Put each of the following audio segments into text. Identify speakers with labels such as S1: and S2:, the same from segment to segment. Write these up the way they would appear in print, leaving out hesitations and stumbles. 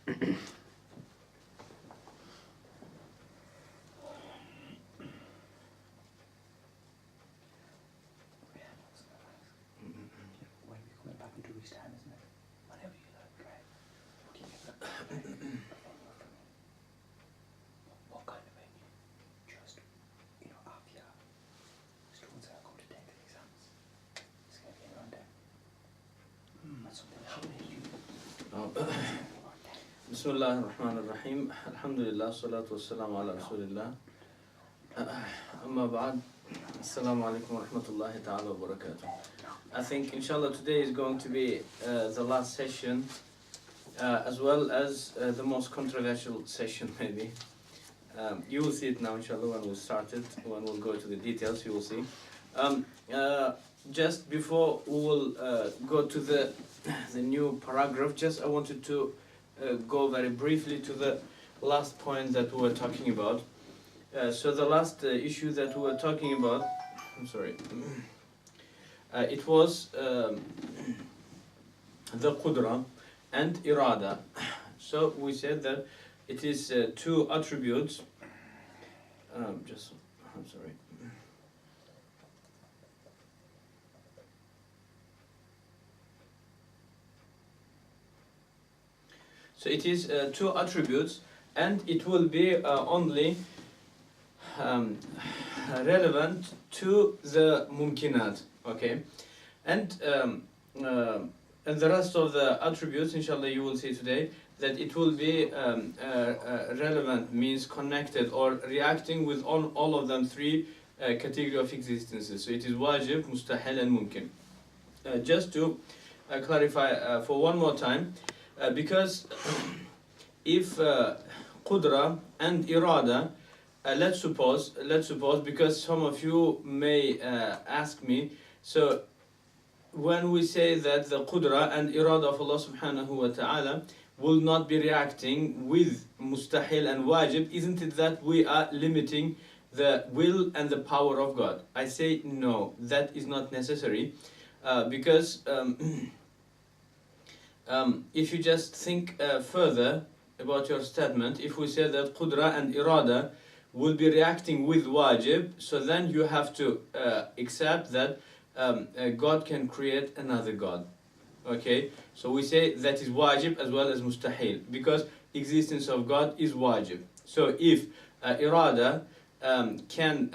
S1: back in 2 weeks' time, isn't it? Whenever you like, right? What do you get? What kind of venue? Just, after students are going to take the exams. It's going to be around there. That's something how many you
S2: Bismillah ar-Rahman ar-Rahim. Alhamdulillah, salatu wassalamu ala Rasulillah. Amma ba'd. Assalamu alaikum wa rahmatullahi ta'ala wa barakatuh. I think inshallah today is going to be the last session as well as the most controversial session maybe. You will see it now inshallah when we start it, when we'll go to the details you will see. Just before we will go to the new paragraph, just I wanted to go very briefly to the last point that we were talking about. So the last issue that we were talking about, I'm sorry, it was the Qudra and Irada. So we said that it is two attributes, I'm sorry. So it is two attributes, and it will be only relevant to the mumkinat, okay? And the rest of the attributes, inshallah, you will see today that it will be relevant, means connected or reacting with all of them three category of existences. So it is wajib, mustahil, and mumkin. Just to clarify for one more time, because if qudra and irada, let's suppose, because some of you may ask me, so when we say that the qudra and irada of Allah subhanahu wa ta'ala will not be reacting with mustahil and wajib, isn't it that we are limiting the will and the power of God? I say no, that is not necessary, because if you just think further about your statement, if we say that qudra and irada will be reacting with wajib, so then you have to accept that God can create another God. Okay, so we say that is wajib as well as mustahil, because existence of God is wajib. So if irada can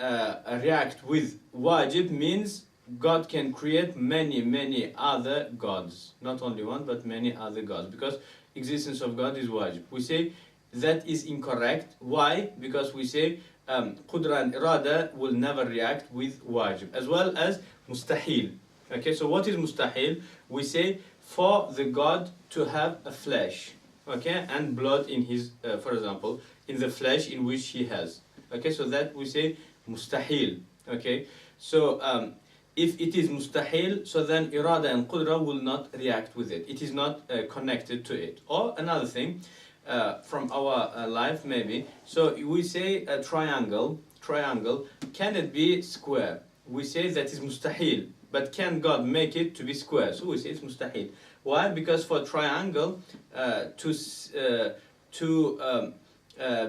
S2: react with wajib, means God can create many other gods, not only one but many other gods, because existence of God is wajib. We say that is incorrect. Why? Because we say qudra and irada will never react with wajib, as well as mustahil. Okay, so what is mustahil? We say for the God to have a flesh, okay, and blood in his, for example, in the flesh in which he has. Okay, so that we say mustahil. Okay, so if it is mustahil, so then irada and qudra will not react with it. It is not connected to it. Or another thing from our life maybe. So we say a triangle, can it be square? We say that is mustahil. But can God make it to be square? So we say it's mustahil. Why? Because for triangle to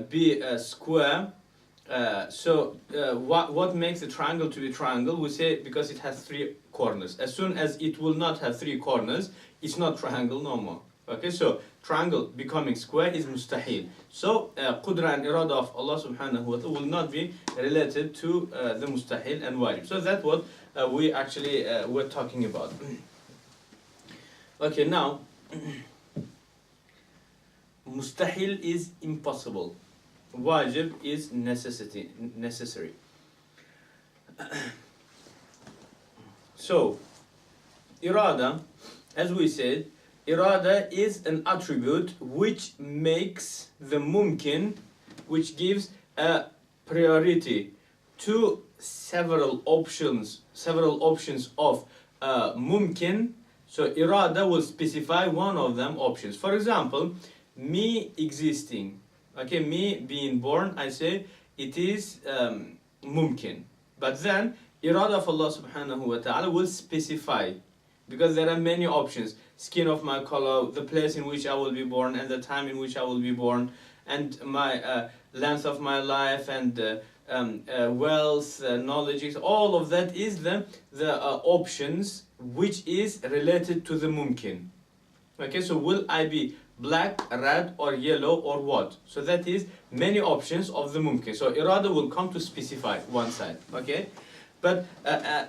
S2: be a square, what makes a triangle to be triangle? We say because it has three corners. As soon as it will not have three corners, it's not triangle no more. Okay, so triangle becoming square is mustahil. So qudra and irada of Allah subhanahu wa ta'ala will not be related to the mustahil and wajib. So that's what we actually were talking about. Okay, now mustahil is impossible. Wajib is necessary. So, irada, as we said, irada is an attribute which makes the mumkin, which gives a priority to several options of mumkin. So irada will specify one of them options. For example, me existing. Okay, me being born, I say it is mumkin. But then, irada of Allah subhanahu wa ta'ala will specify because there are many options: skin of my color, the place in which I will be born, and the time in which I will be born, and my length of my life, and wealth, knowledge. All of that is the options which is related to the mumkin. Okay, so will I be black, red, or yellow, or what? So that is many options of the mumkin. So irada will come to specify one side. Okay, but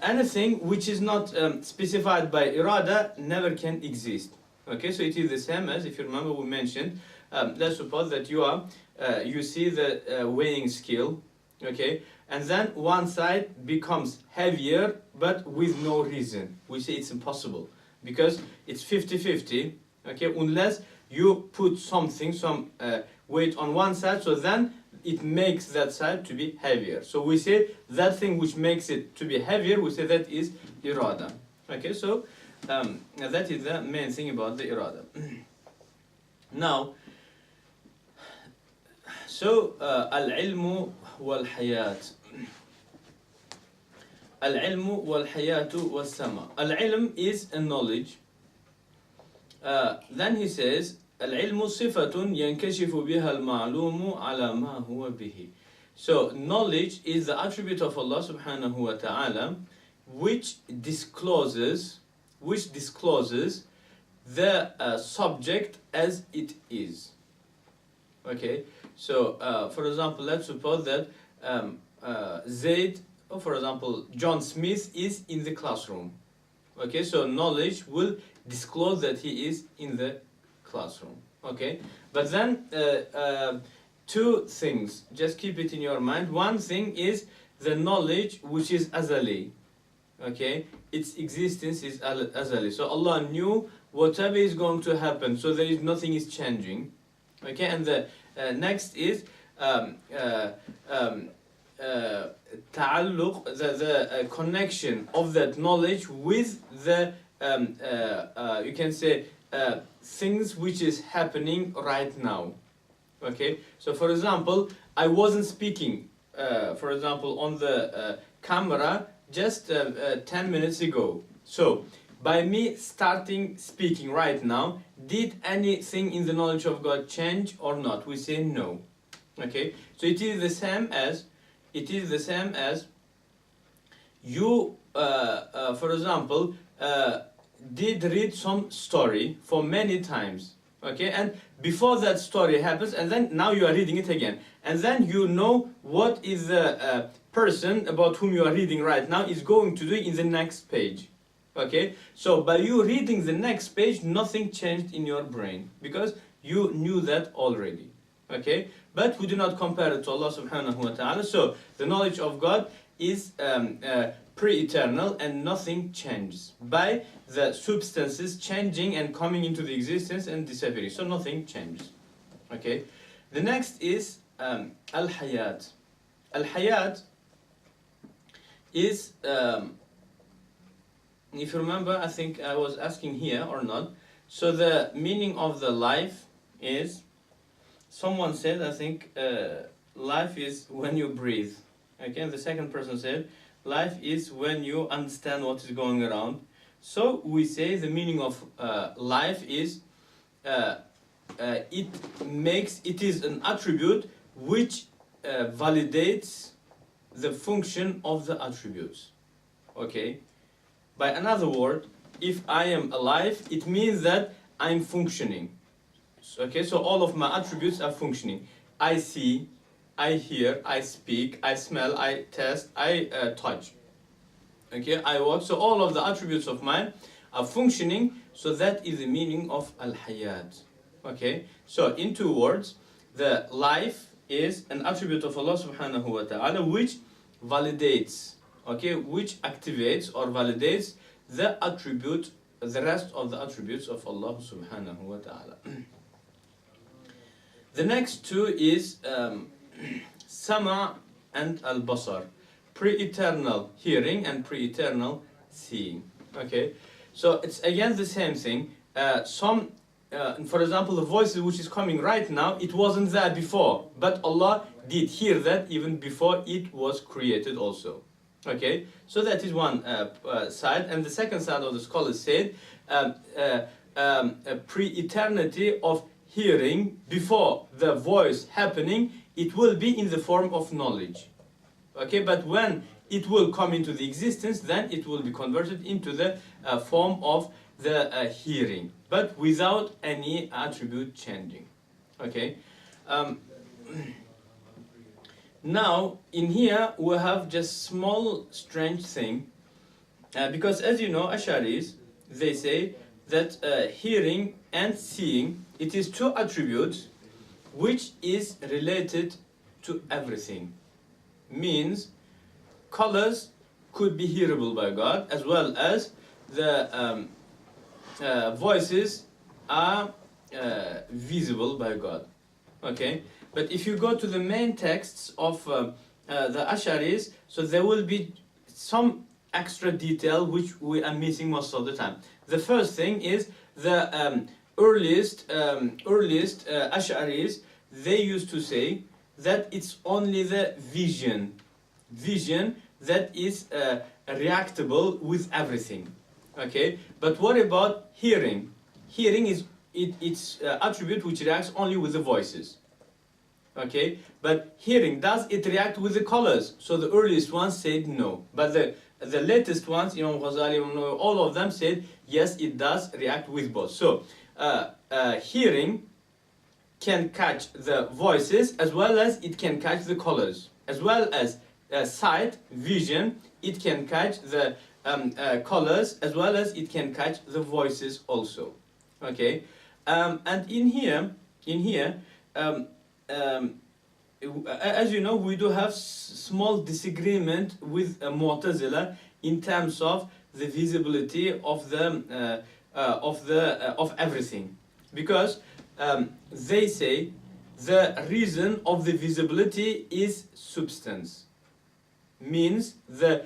S2: anything which is not specified by irada never can exist. Okay, so it is the same as, if you remember, we mentioned, let's suppose that you see the weighing scale, okay, and then one side becomes heavier but with no reason. We say it's impossible because it's 50-50, okay, unless you put some weight on one side, so then it makes that side to be heavier. So we say that thing which makes it to be heavier, we say that is irada. Okay, so that is the main thing about the irada. Now, so al-ilmu wal-hayat. Al-ilmu wal-hayatu was-sama. Al-ilm is a knowledge. Then he says, al-ilmu sifatun yankashifu biha al-ma'lumu ala ma huwa bihi. So knowledge is the attribute of Allah subhanahu wa ta'ala which discloses the subject as it is. Okay, so for example, let's suppose that Zaid, or for example, John Smith is in the classroom. Okay, so knowledge will disclose that he is in the classroom. Okay, but then two things, just keep it in your mind. One thing is the knowledge which is azali. Okay, its existence is azali. So Allah knew whatever is going to happen, so there is nothing is changing. Okay, and the next is ta'alluq, the connection of that knowledge with the you can say things which is happening right now. Okay, so for example, I wasn't speaking for example on the camera just 10 minutes ago. So by me starting speaking right now, did anything in the knowledge of God change or not? We say no. Okay, so it is the same as you for example did read some story for many times, okay, and before that story happens, and then now you are reading it again, and then you know what is the person about whom you are reading right now is going to do in the next page. Okay, so by you reading the next page, nothing changed in your brain because you knew that already. Okay, but we do not compare it to Allah subhanahu wa ta'ala. So the knowledge of God is pre-eternal and nothing changes by the substances changing and coming into the existence and disappearing. So nothing changes. Okay, the next is al-hayat. Al-hayat is if you remember, I think I was asking here or not. So the meaning of the life is, someone said, I think life is when you breathe. Okay, and the second person said life is when you understand what is going around. So we say the meaning of life is it is an attribute which validates the function of the attributes. Okay, by another word, if I am alive, it means that I'm functioning. Okay, so all of my attributes are functioning. I see, I hear, I speak, I smell, I taste, I touch. Okay, I walk. So all of the attributes of mine are functioning. So that is the meaning of al-hayat. Okay, so in two words, the life is an attribute of Allah subhanahu wa ta'ala which validates, okay, which activates or validates the attribute, the rest of the attributes of Allah subhanahu wa ta'ala. The next two is sama and al-basar, pre-eternal hearing and pre-eternal seeing. Okay, so it's again the same thing. For example, the voices which is coming right now, it wasn't there before, but Allah did hear that even before it was created also. Okay, so that is one side, and the second side of the scholars said a pre-eternity of hearing before the voice happening, it will be in the form of knowledge. Okay, but when it will come into the existence, then it will be converted into the form of the hearing, but without any attribute changing. Okay. Now in here we have just small strange thing, because as you know, Asharis, they say that hearing and seeing, it is two attributes which is related to everything. Means colors could be hearable by God, as well as the voices are visible by God. Okay, but if you go to the main texts of the Asharis, so there will be some extra detail which we are missing most of the time. The first thing is the earliest Asharis, they used to say that it's only the vision that is reactable with everything. Okay, but what about hearing? Hearing is its attribute which reacts only with the voices. Okay, but hearing, does it react with the colors? So the earliest ones said no, but the latest ones, Imam Ghazali, all of them said yes, it does react with both. So hearing can catch the voices as well as it can catch the colors, as well as sight, vision, it can catch the colors as well as it can catch the voices also. Okay, and in here, as you know, we do have small disagreement with Mu'tazila in terms of the visibility of the of everything, because they say the reason of the visibility is substance, means the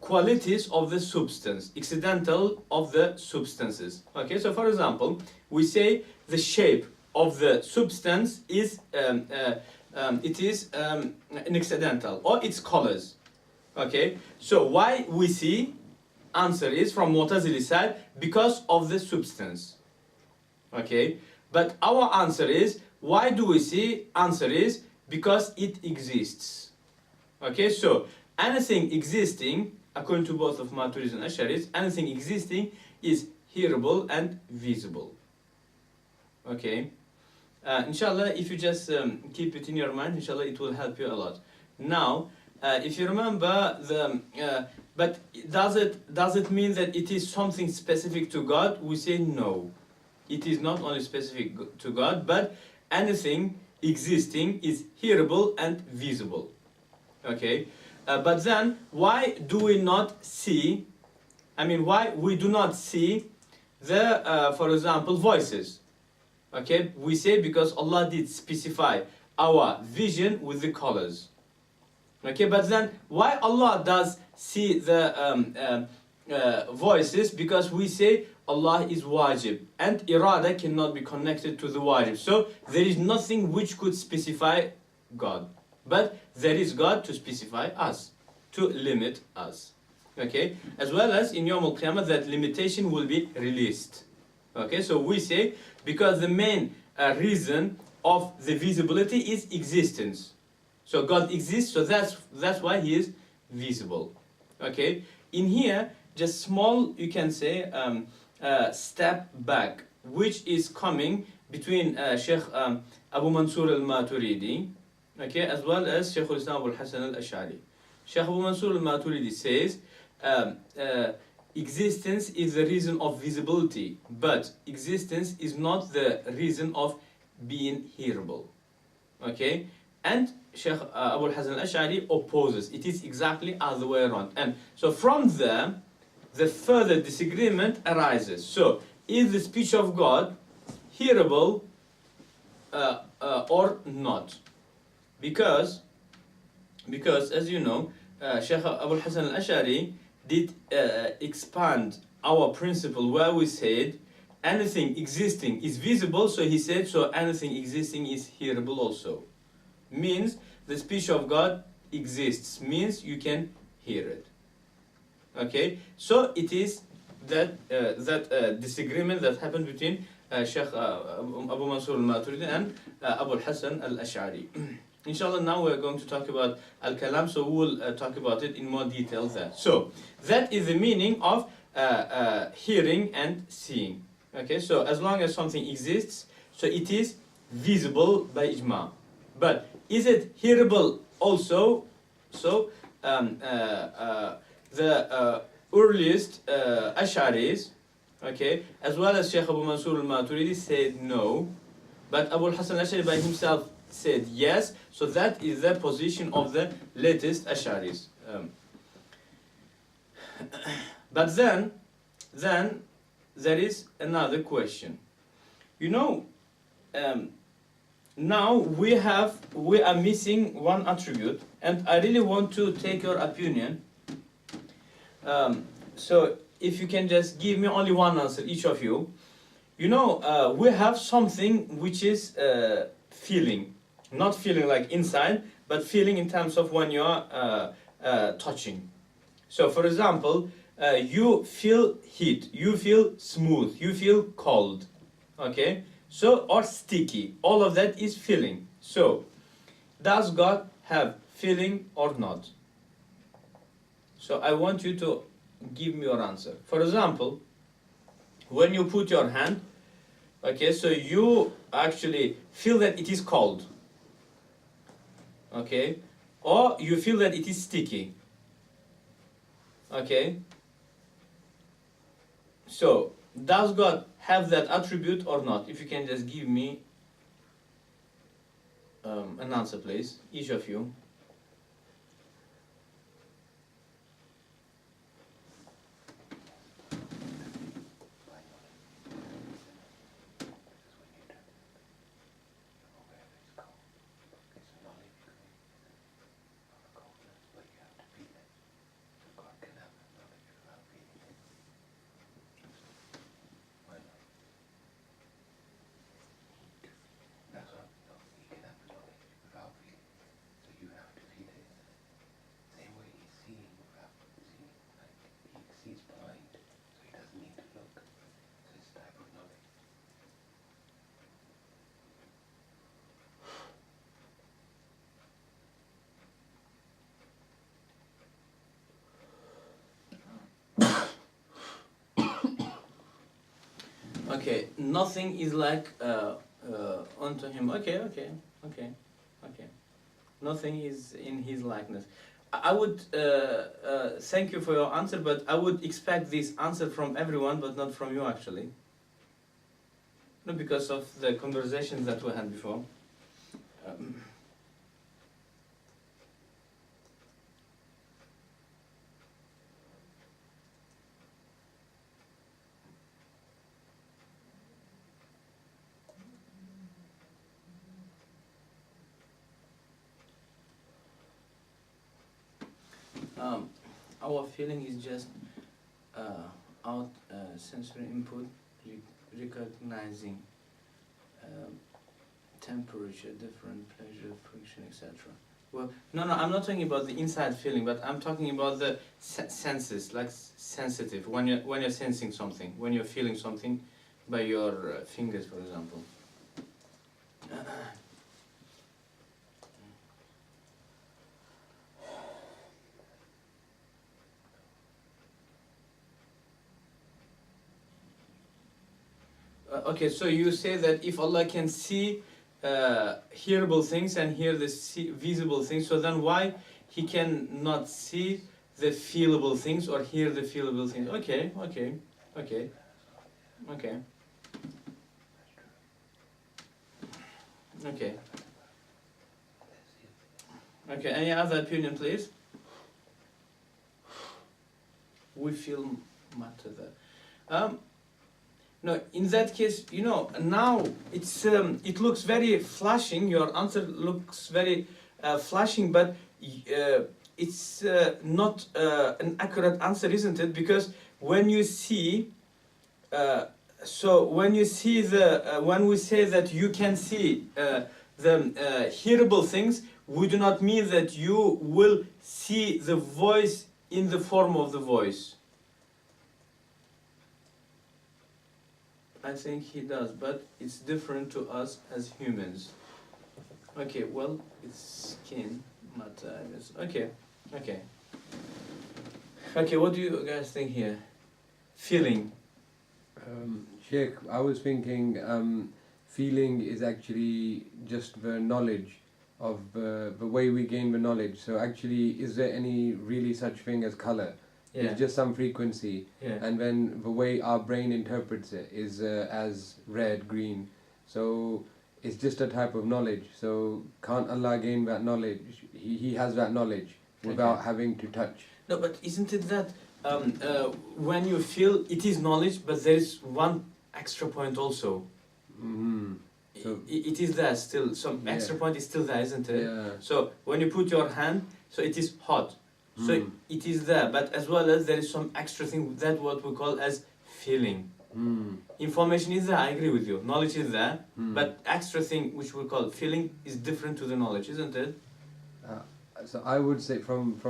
S2: qualities of the substance, accidental of the substances. Okay, so for example, we say the shape of the substance is an accidental, or its colors. Okay, so why we see, answer is from Mu'tazili side, because of the substance. Okay, but our answer is, why do we see? Answer is because it exists. Okay, so anything existing, according to both of Maturidis and Asharis, anything existing is hearable and visible. Okay, inshallah, if you just keep it in your mind, inshallah, it will help you a lot. Now, if you remember but does it mean that it is something specific to God? We say no. It is not only specific to God, but anything existing is hearable and visible. Okay, but then why do we not see? I mean, why we do not see the, for example, voices? Okay, we say because Allah did specify our vision with the colors. Okay, but then why Allah does see the voices? Because we say Allah is wajib and irada cannot be connected to the wajib. So there is nothing which could specify God, but there is God to specify us, to limit us. Okay, as well as in Yawm al-Qiyamah that limitation will be released. Okay, so we say because the main reason of the visibility is existence. So God exists, so that's why He is visible. Okay, in here, just small, you can say, step back, which is coming between Sheikh Abu Mansur al-Maturidi, okay, as well as Sheikh al-Islam al-Hasan al-Ash'ari. Sheikh Abu Mansur al-Maturidi says, existence is the reason of visibility, but existence is not the reason of being hearable. Okay, and Sheikh Abu al-Hasan al-Ash'ari opposes. It is exactly other way around. And so from there, the further disagreement arises. So, is the speech of God hearable or not? Because as you know, Sheikh Abu al-Hasan al-Ash'ari did expand our principle where we said anything existing is visible, so he said, so anything existing is hearable also. Means the speech of God exists, means you can hear it. Okay, so it is that disagreement that happened between Sheikh Abu Mansur al-Maturidi and Abu al-Hasan al-Ash'ari. Inshallah, now we are going to talk about al-Kalam, so we will talk about it in more detail there. So, that is the meaning of hearing and seeing. Okay, so as long as something exists, so it is visible by ijma. But is it hearable also? So, the earliest Ash'aris, okay, as well as Sheikh Abu Mansur al-Maturidi said no, but Abu al-Hasan al-Ash'ari by himself said yes, so that is the position of the latest Ash'aris. But then there is another question. You know, now we are missing one attribute, and I really want to take your opinion. So if you can just give me only one answer, each of you. You know, we have something which is feeling, not feeling like inside, but feeling in terms of when you are touching. So for example, you feel heat, you feel smooth, you feel cold, okay? So, or sticky, all of that is feeling. So, does God have feeling or not? So, I want you to give me your answer. For example, when you put your hand, okay, so you actually feel that it is cold, okay? Or you feel that it is sticky, okay? So, does God have that attribute or not? If you can just give me an answer, please, each of you. Okay, nothing is like unto him. Okay. Nothing is in his likeness. I would thank you for your answer, but I would expect this answer from everyone, but not from you actually. No, because of the conversations that we had before. Our feeling is just out sensory input, recognizing temperature, different pleasure, friction, etc. Well, no, I'm not talking about the inside feeling, but I'm talking about the senses, like sensitive. When you're sensing something, when you're feeling something by your fingers, for example. Okay, so you say that if Allah can see hearable things and hear the visible things, so then why He can not see the feelable things or hear the feelable things? Okay. Okay, any other opinion, please? We feel matter there. No, in that case, you know, now it's it looks very flashing. Your answer looks very flashing, but it's not an accurate answer, isn't it? Because when you see, so when you see the when we say that you can see the hearable things, we do not mean that you will see the voice in the form of the voice. I think he does, but it's different to us as humans. Okay, well, it's skin, matter. Okay, okay. Okay, what do you guys think here? Feeling.
S3: Sheikh, I was thinking feeling is actually just the knowledge of the way we gain the knowledge. So actually, is there any really such thing as color?
S2: Yeah.
S3: It's just some frequency.
S2: Yeah.
S3: And then the way our brain interprets it is as red, green. So it's just a type of knowledge. So can't Allah gain that knowledge? He has that knowledge without having to touch.
S2: No, but isn't it that when you feel it is knowledge, but there is one extra point also.
S3: Mm-hmm. So
S2: It is there still. Some
S3: Yeah.
S2: extra point is still there, isn't it?
S3: yeah.
S2: So when you put your hand, so it is hot. So
S3: Mm.
S2: it is there, but as well as there is some extra thing, that what we call as feeling.
S3: Mm.
S2: Information is there, I agree with you. Knowledge is there,
S3: Mm.
S2: but extra thing which we call feeling is different to the knowledge, isn't it?
S3: So I would say from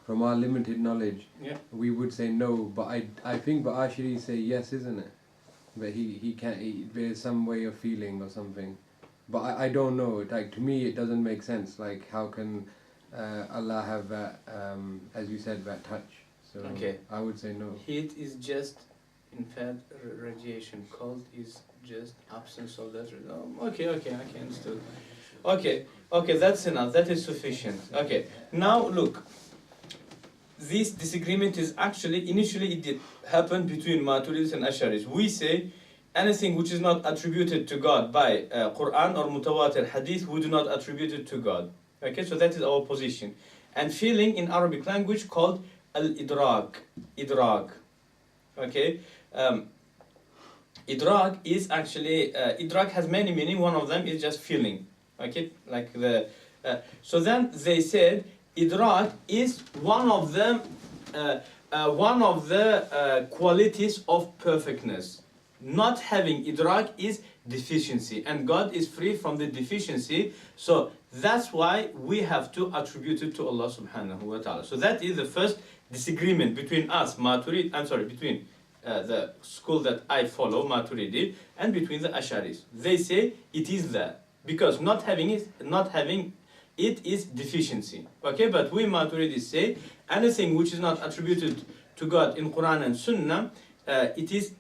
S3: our limited knowledge,
S2: Yeah.
S3: we would say no. But I think Ba'ashiri say yes, isn't it? But he can't. There's some way of feeling or something. But I don't know. Like to me, it doesn't make sense. Like how can Allah have that, as you said, that touch? So
S2: Okay.
S3: I would say no.
S2: Heat is just, in fact, radiation. Cold is just absence of that. Okay, okay, understood. Okay, that's enough. That is sufficient. Okay, now look. This disagreement is actually, initially it did happen between Maturidis and Asharis. We say anything which is not attributed to God by Quran or Mutawatir Hadith, we do not attribute it to God. Okay, so that is our position. And feeling in Arabic language called al-idrak. Idrak. Okay. Idrak is actually, idrak has many meanings. One of them is just feeling. Okay, like the. So then they said idrak is one of them, one of the qualities of perfectness. Not having idrak is deficiency, and God is free from the deficiency. So that's why we have to attribute it to Allah subhanahu wa ta'ala. So that is the first disagreement between us, Maturid, between the school that I follow, Maturidi, and between the Asharis. They say it is there, because not having it is deficiency. Okay, but we Maturidis say anything which is not attributed to God in Quran and Sunnah, it is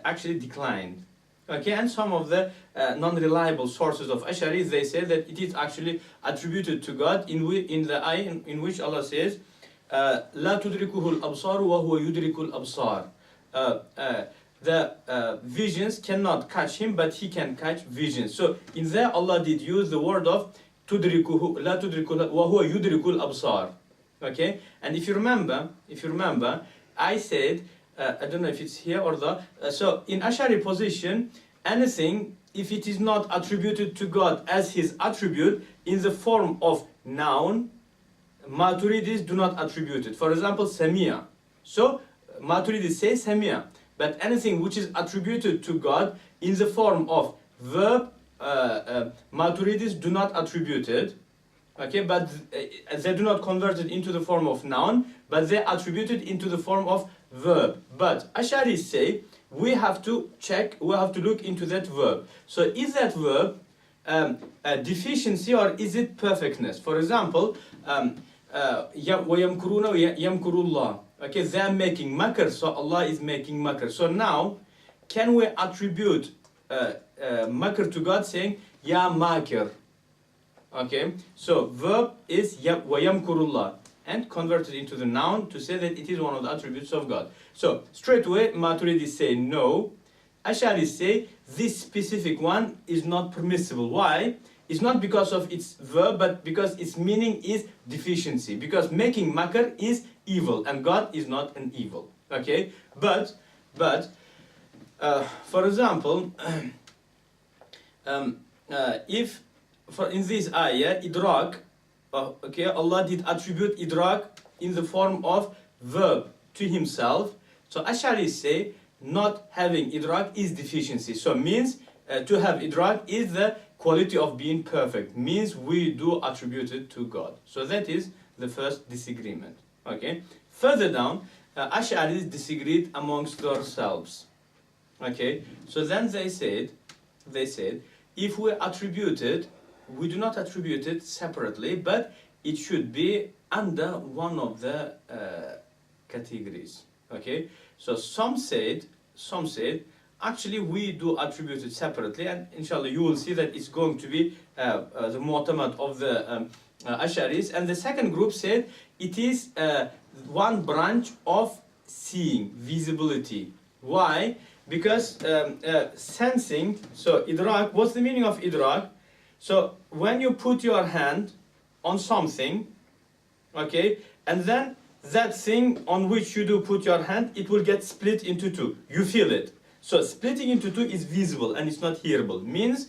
S2: actually declined. Okay, and some of the non-reliable sources of Asharis, they say that it is actually attributed to God in the ayah in which Allah says, لا تدركه الأبصار وهو يدرك الأبصار. The visions cannot catch him, but he can catch visions. So in there Allah did use the word of tudrikuhu, لا تدركه وهو يدرك الأبصار. Okay, and if you remember, I said, I don't know if it's here or the, so in Ash'ari position, anything, if it is not attributed to God as his attribute in the form of noun, Maturidis do not attribute it. For example, Samia. So Maturidis say Samia, but anything which is attributed to God in the form of verb, Maturidis do not attribute it. Okay, but they do not convert it into the form of noun, but they attribute it into the form of verb. But Asharis say we have to check, we have to look into that verb. So is that verb a deficiency or is it perfectness? For example, وَيَمْكُرُونَ وَيَمْكُرُ اللَّهُ. Okay, they are making makr, so Allah is making makr. So now, can we attribute makr to God saying Ya makir? Okay, so verb is وَيَمْكُرُ اللَّهُ, and converted into the noun to say that it is one of the attributes of God. So straight away Maturidis say no. Asharis say this specific one is not permissible. Why? It's not because of its verb, but because its meaning is deficiency. Because making makr is evil, and God is not an evil. Okay, but for example, if in this ayah idrak, okay, Allah did attribute idrak in the form of verb to himself. So Asharis say not having idrak is deficiency. So means to have idrak is the quality of being perfect, means we do attribute it to God. So that is the first disagreement. Okay. Further down, Ash'aris disagreed amongst themselves. Okay. So then they said, if we attribute it, we do not attribute it separately, but it should be under one of the categories. Okay. So some said, actually we do attribute it separately, and inshallah you will see that it's going to be the mu'tamad of the Ash'aris. And the second group said it is one branch of seeing, visibility. Why? Because sensing, so idrak, what's the meaning of idrak? So when you put your hand on something, okay, and then that thing on which you do put your hand, it will get split into two. You feel it. So splitting into two is visible and it's not hearable. Means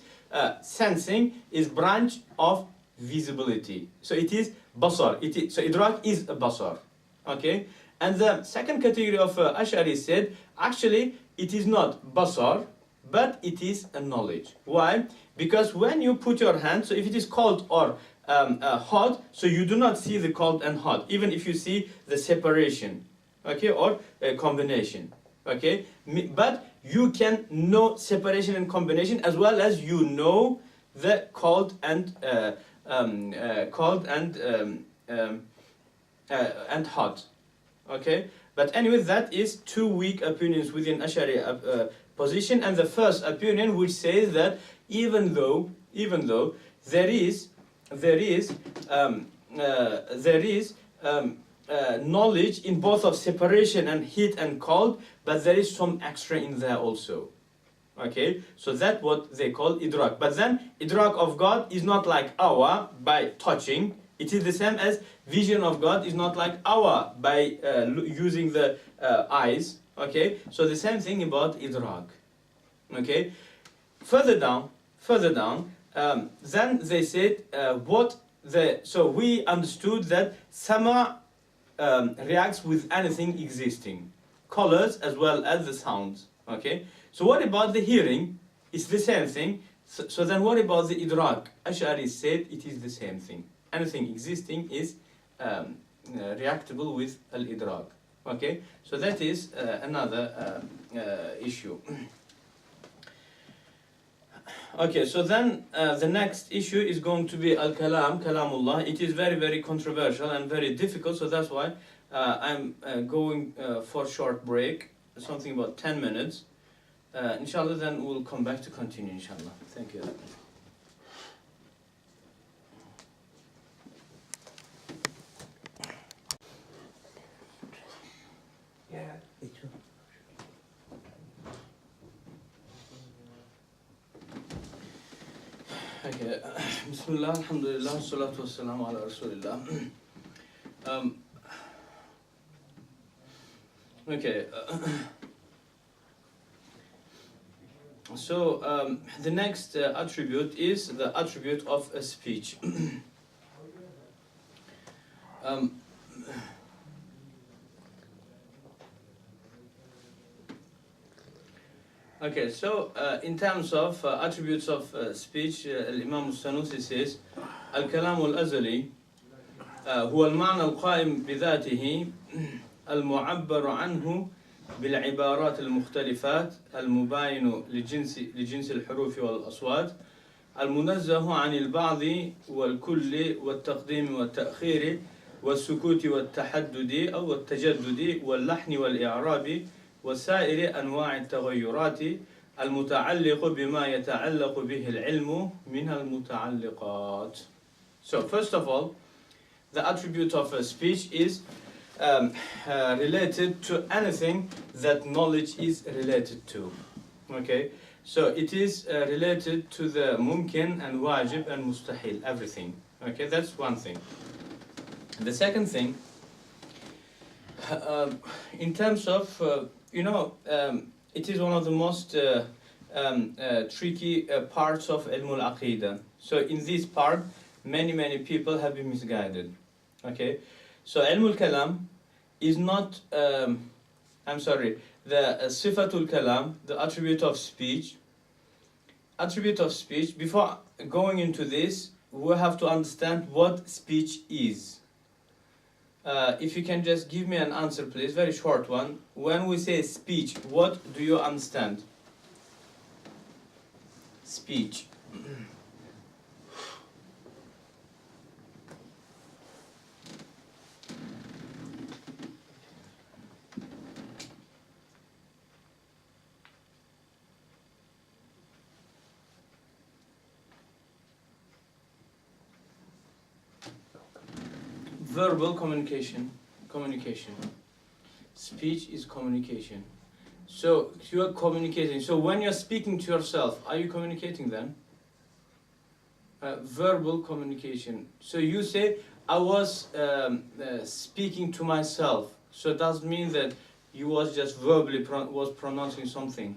S2: sensing is branch of visibility. So it is basar. So idrak is a basar. Okay. And the second category of Ash'ari said, actually it is not basar, but it is a knowledge. Why? Because when you put your hand, so if it is cold or hot, so you do not see the cold and hot, even if you see the separation, okay, or a combination, okay. But you can know separation and combination as well as you know the cold and hot, okay. But anyway, that is two weak opinions within Ash'ari position, and the first opinion which says that even though there is knowledge in both of separation and heat and cold, but there is some extra in there also. Okay, so that's what they call idrak. But then idrak of God is not like our by touching. It is the same as vision of God is not like our by using the eyes. Okay, so the same thing about idrak. Okay, further down, then they said so we understood that sama reacts with anything existing, colors as well as the sounds. Okay, so what about the hearing? It's the same thing. So then what about the idrak? Ash'ari said it is the same thing. Anything existing is reactable with al-idrak. Okay, so that is another issue. Okay, so then the next issue is going to be al-kalam, kalamullah. It is very, very controversial and very difficult, so that's why I'm going for a short break, something about 10 minutes. Inshallah, then we'll come back to continue, inshallah. Thank you.
S1: Yeah, it will.
S2: Okay, Bismillah, alhamdulillah, salatu wassalamu ala rasulillah. Okay, so the next attribute is the attribute of a speech. Okay, so in terms of attributes of speech, Imam al-Sanusi says, الكلام الأزلي هو المعنى القائم بذاته المعبر عنه بالعبارات المختلفات المباين لجنس الحروف والأصوات المنزه عن البعض والكل والتقديم والتأخير والسكوت والتحدد أو التجدد واللحن والإعراب وسائر أنواع التغيرات المتعلق بما يتعلق به العلم من المتعلقات. So first of all, the attribute of a speech is related to anything that knowledge is related to. Okay, so it is related to the mumkin and wajib and mustahil, everything. Okay, that's one thing. The second thing, in terms of it is one of the most tricky parts of ilm al-aqeeda. So in this part, many people have been misguided. Okay, so ilm al-kalam is not, the sifatul kalam, the attribute of speech, attribute of speech. Before going into this, we have to understand what speech is. If you can just give me an answer, please, very short one. When we say speech, what do you understand? Speech. Verbal communication. Speech is communication. So you are communicating. So when you're speaking to yourself, are you communicating then? Verbal communication. So you say, I was speaking to myself. So it doesn't mean that you was just verbally pronouncing something.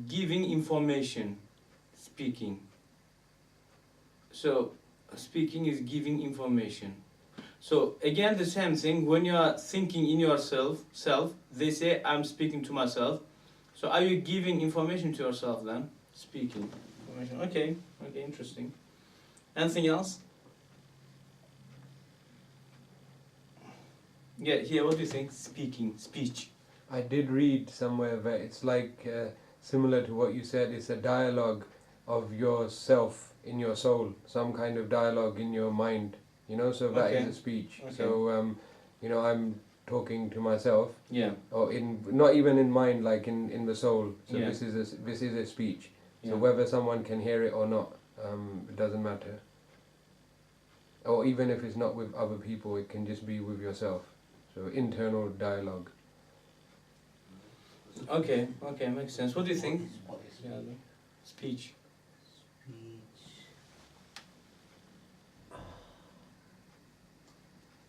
S2: Giving information. Speaking. So speaking is giving information. So again, the same thing. When you are thinking in yourself, they say, I'm speaking to myself. So are you giving information to yourself then? Speaking. Okay, interesting. Anything else? Yeah, here, what do you think? Speech.
S3: I did read somewhere that it's like similar to what you said. It's a dialogue of yourself in your soul, some kind of dialogue in your mind, so that is a speech.
S2: Okay.
S3: So I'm talking to myself,
S2: Yeah.
S3: or not even in mind, like in the soul. So
S2: Yeah.
S3: this is a speech.
S2: Yeah.
S3: So whether someone can hear it or not, it doesn't matter. Or even if it's not with other people, it can just be with yourself. So internal dialogue.
S2: Okay, makes sense. What do you think?
S1: What is
S2: Yeah, speech.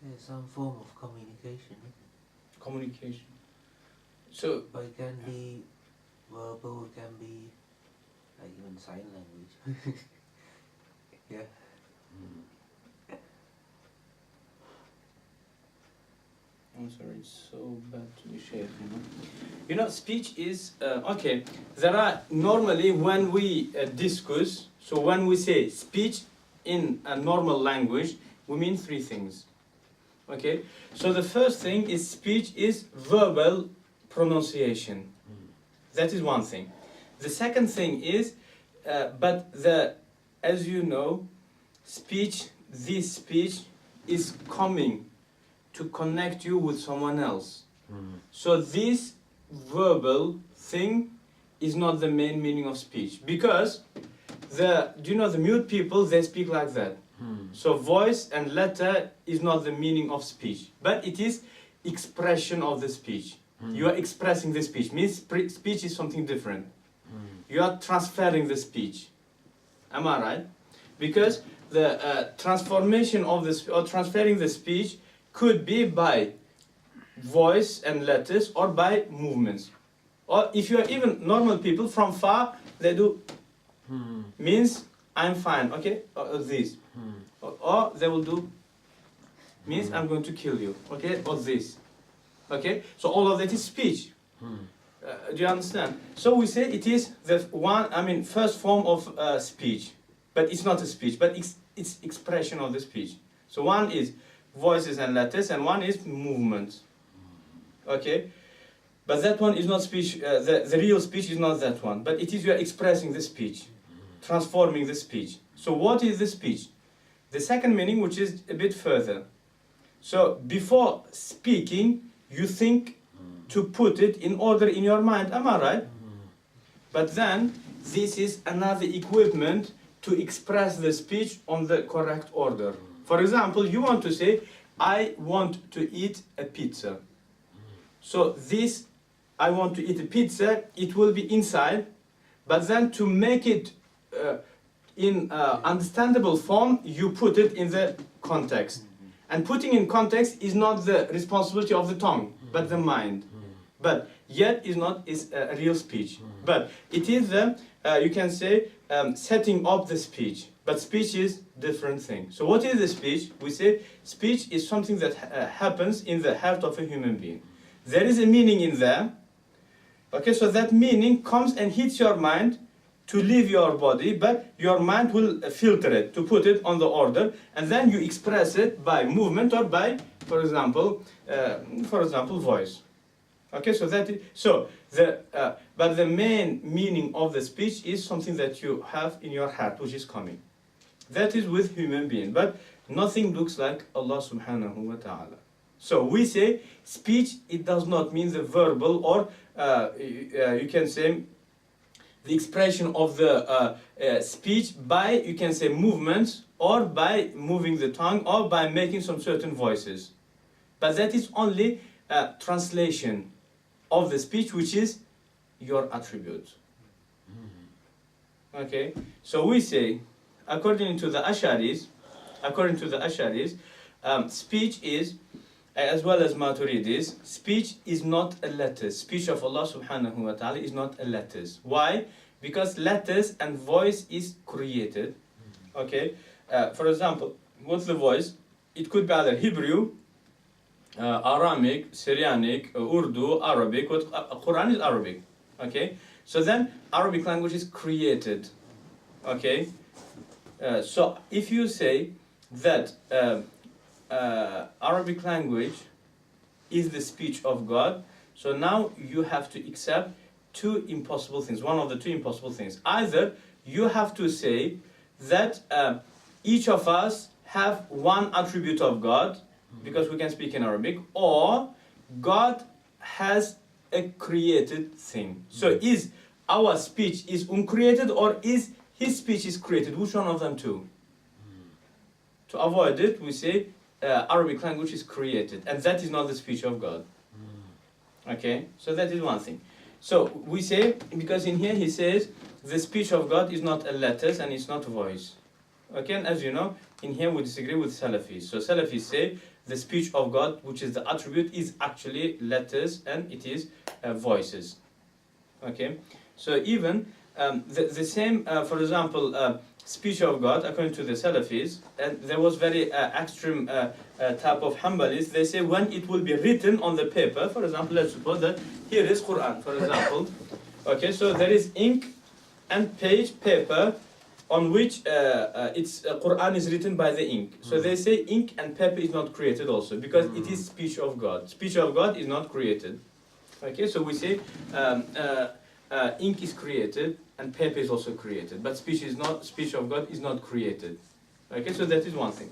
S4: There's some form of communication,
S2: Communication. So,
S4: but it can be verbal, it can be like even sign language. Yeah.
S2: I'm sorry, it's so bad to be shared, speech is, okay, there are, normally when we discuss, so when we say speech in a normal language, we mean three things. Okay, so the first thing is speech is verbal pronunciation. That is one thing. The second thing is, as you know, this speech is coming to connect you with someone else. So this verbal thing is not the main meaning of speech, because the mute people, they speak like that. So voice and letter is not the meaning of speech, but it is expression of the speech. You are expressing the speech. Means speech is something different. You are transferring the speech. Am I right? Because the transformation of this or transferring the speech could be by voice and letters or by movements. Or if you are even normal people from far, they do means I'm fine, okay? Or this. Or they will do means I'm going to kill you, okay? Or this. Okay? So all of that is speech. Do you understand? So we say it is the first form of speech. But it's not a speech, but it's expression of the speech. So one is voices and letters, and one is movements. Okay? But that one is not speech, the real speech is not that one. But it is you are expressing the speech, transforming the speech. So what is the speech? The second meaning, which is a bit further. So before speaking, you think to put it in order in your mind. Am I right? But then, this is another equipment to express the speech on the correct order. For example, you want to say, I want to eat a pizza. So this, I want to eat a pizza, it will be inside, but then to make it in understandable form, you put it in the context. And putting in context is not the responsibility of the tongue, but the mind. But yet is a real speech. But it is you can say, setting up the speech. But speech is different thing. So what is the speech? We say speech is something that happens in the heart of a human being. There is a meaning in there, Okay, so that meaning comes and hits your mind to leave your body, but your mind will filter it to put it on the order, and then you express it by movement or by, for example, voice. Okay, so that is so but the main meaning of the speech is something that you have in your heart, which is coming. That is with human being, but nothing looks like Allah subhanahu wa ta'ala. So we say speech, it does not mean the verbal or you can say the expression of the speech by, you can say, movements or by moving the tongue or by making some certain voices. But that is only a translation of the speech, which is your attribute. Okay, so we say, according to the Ash'aris, speech is, as well as Maturidis, speech is not a letter. Speech of Allah subhanahu wa ta'ala is not a letters. Why? Because letters and voice is created. Okay, for example, what's the voice? It could be either Hebrew, Aramic, Syrianic, Urdu, Arabic. Quran is Arabic. Okay, so then Arabic language is created. Okay, so if you say that Arabic language is the speech of God, so now you have to accept two impossible things. One of the two impossible things. Either you have to say that each of us have one attribute of God, because we can speak in Arabic, or God has a created thing. So is our speech is uncreated, or is his speech is created? Which one of them two? To avoid it, we say Arabic language is created, and that is not the speech of God. Okay, so that is one thing. So we say, because in here he says the speech of God is not a letters and it's not voice. Okay, and as you know, in here we disagree with Salafis. So Salafis say the speech of God, which is the attribute, is actually letters and it is voices. Okay, so even the same, for example, speech of God, according to the Salafis, and there was very extreme type of Hanbalis, they say when it will be written on the paper, for example, let's suppose that here is Quran, for example. Okay, so there is ink and paper on which Quran is written by the ink. So they say ink and paper is not created also, because it is speech of God. Speech of God is not created. Okay, so we say ink is created and paper is also created, but speech of God is not created. Okay, so that is one thing.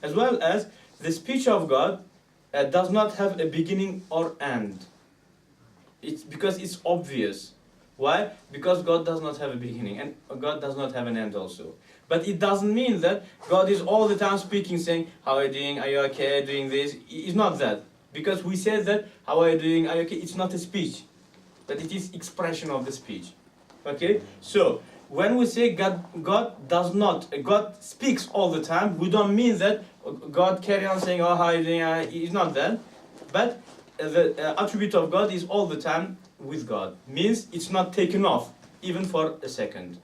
S2: As well as the speech of God does not have a beginning or end. It's because it's obvious. Why? Because God does not have a beginning and God does not have an end also. But it doesn't mean that God is all the time speaking, saying, how are you doing? Are you okay? Doing this? It's not that. Because we said that, how are you doing? Are you okay? It's not a speech, but it is expression of the speech. Okay? So, when we say God speaks all the time, we don't mean that God carry on saying, oh, how are you doing? It's not that. But the attribute of God is all the time with God. Means it's not taken off, even for a second.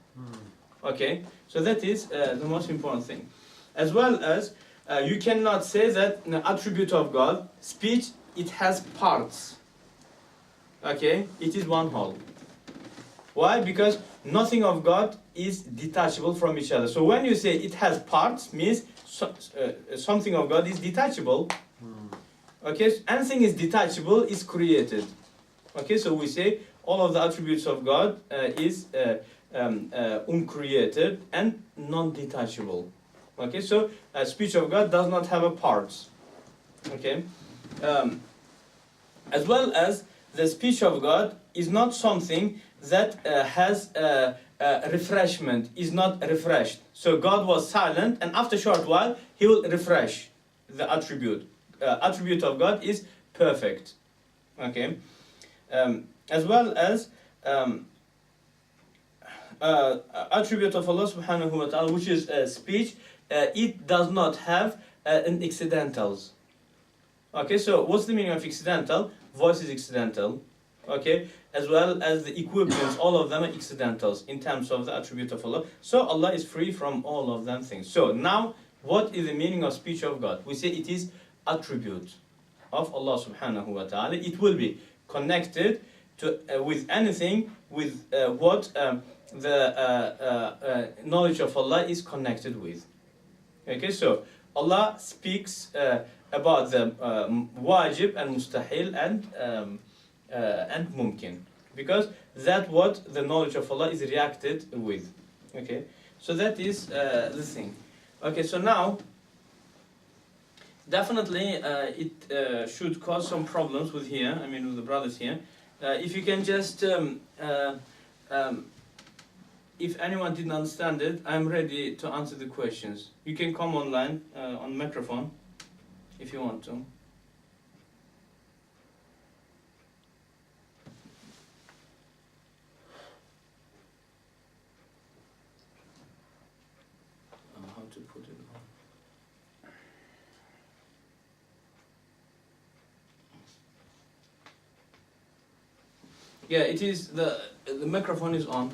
S2: Okay? So that is the most important thing. As well as, you cannot say that the attribute of God, speech, it has parts. Okay? It is one whole. Why? Because nothing of God is detachable from each other. So when you say it has parts, means something of God is detachable. Okay? Anything is detachable is created. Okay? So we say all of the attributes of God is uncreated and non-detachable. Okay? So speech of God does not have a parts. Okay? As well as the speech of God is not something that has refreshment, is not refreshed. So God was silent, and after a short while, He will refresh the attribute. Attribute of God is perfect. Okay, as well as attribute of Allah Subhanahu wa Taala, which is speech, it does not have an accidentals. Okay, so what's the meaning of accidental? Voice is accidental. Okay, as well as the equivalents, all of them are accidentals in terms of the attribute of Allah. So Allah is free from all of them things. So now, what is the meaning of speech of God? We say it is attribute of Allah Subhanahu wa Taala. It will be connected to with anything with what the knowledge of Allah is connected with. Okay, so Allah speaks about the wajib and mustahil and mumkin, because that's what the knowledge of Allah is reacted with. Okay, so that is the thing. Okay, so now definitely it should cause some problems with here, I mean with the brothers here. If you can just if anyone didn't understand it, I'm ready to answer the questions. You can come online on microphone if you want to. How to put it on? Yeah, it is the microphone is on.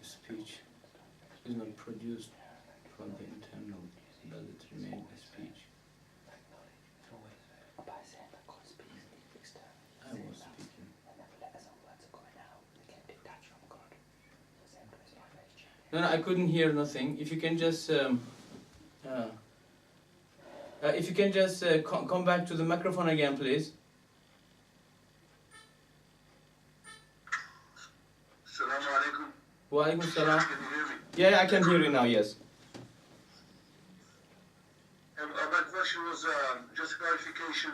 S2: Speech is not produced from the internal, does it remain a speech? I was speaking. No, I couldn't hear nothing. If you can just come back to the microphone again, please. Wa alaikum salam. Yeah, I can hear you now, yes.
S5: My question was just clarification.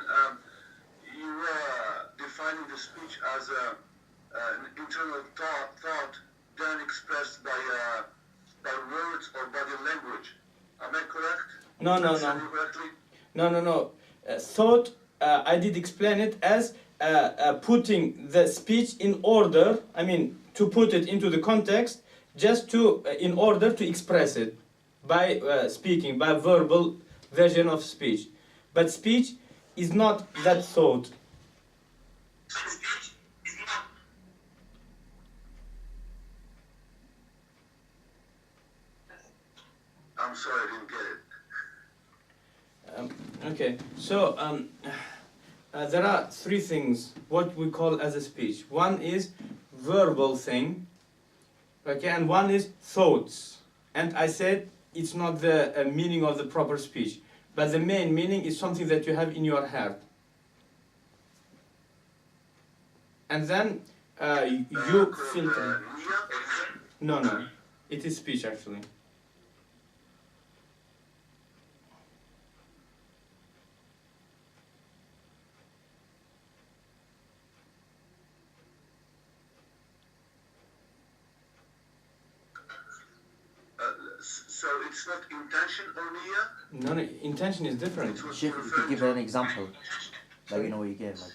S5: You were defining the speech as an internal thought then expressed by words or body language. Am I correct?
S2: No. No. Thought, I did explain it as putting the speech in order, I mean, to put it into the context, just to, in order to express it by speaking, by verbal version of speech. But speech is not that thought.
S5: I'm sorry, I didn't get it.
S2: Okay, so there are three things, what we call as a speech. One is verbal thing, okay, and one is thoughts. And I said it's not the meaning of the proper speech, but the main meaning is something that you have in your heart. And then you filter. No, it is speech actually.
S5: So it's not intention or niyyah?
S2: No, intention is different.
S4: Sheikh, you could give an example, like you know what you gave, like